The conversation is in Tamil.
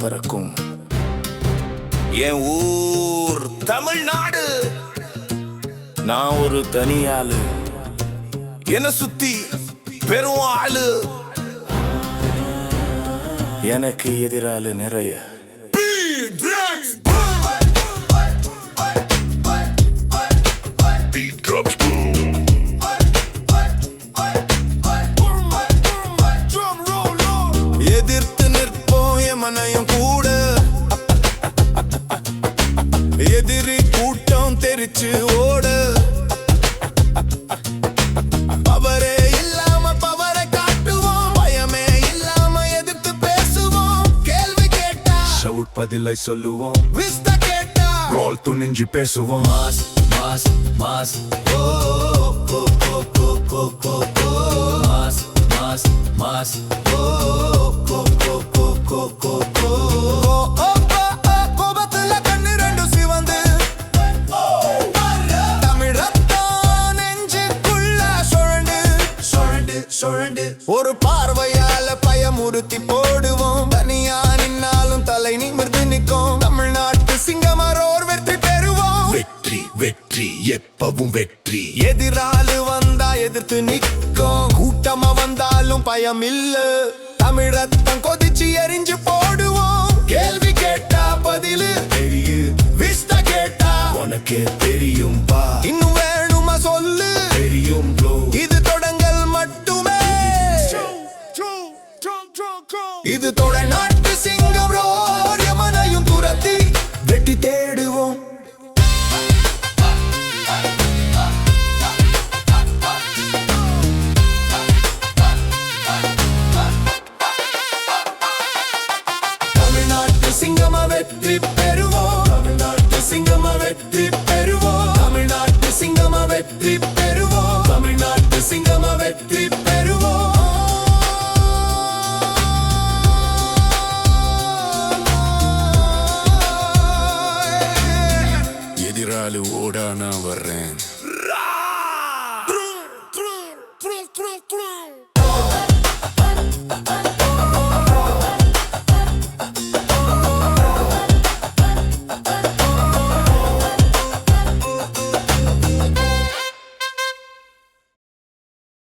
பறக்கும். என் ஊர் தமிழ்நாடு. நான் ஒரு தனியாளு, என்ன சுத்தி பெரும் ஆளு. எனக்கு எதிராளு நிறைய. எதிர்த்து நிற்போம் எமனையும் கூட. எதிரி கூட்டம் தெரிச்சு ஓட. பவரே இல்லாம பவரை காட்டுவோம். பயமே இல்லாம எதிர்த்து பேசுவோம். கேள்வி கேட்டா பதிலை சொல்லுவோம். விஸ்த கேட்டா ரோல் துணிஞ்சு பேசுவோம். மாஸ் மாஸ் மாஸ் ஓ ஓ ஓ ஓ ஓ ஓ ஓ மாஸ் மாஸ் மாஸ் ஓ ஓ ஓ ஓ ஓ ஓ ஓ ஓ கோபத்துல கண்ணு ரெண்டும் சிவந்து தமிழ் ரத்தம் நெஞ்சுக்குள்ள சுழண்டு சுழண்டு சுழண்டு. ஒரு பார்வையால பயமுறுத்தி போடுவோம். தனியா நின்னாலும் தலை நிமிர்ந்து நிற்கும். தமிழ்நாட்டு சிங்கமரோர் வெற்றி பெறுவோம். வெற்றி வெற்றி எப்பவும் வெற்றி. எதிராளு வந்தா எதிர்த்து நிற்கும். கூட்டமா வந்தாலும் பயம் இல்ல. தமிழ் ரத்தம் கொதிச்சு எரிஞ்சு போடுவோம். கேள்வி கேட்டா பதிலு தெரியும். விஸ்த கேட்டா உனக்கே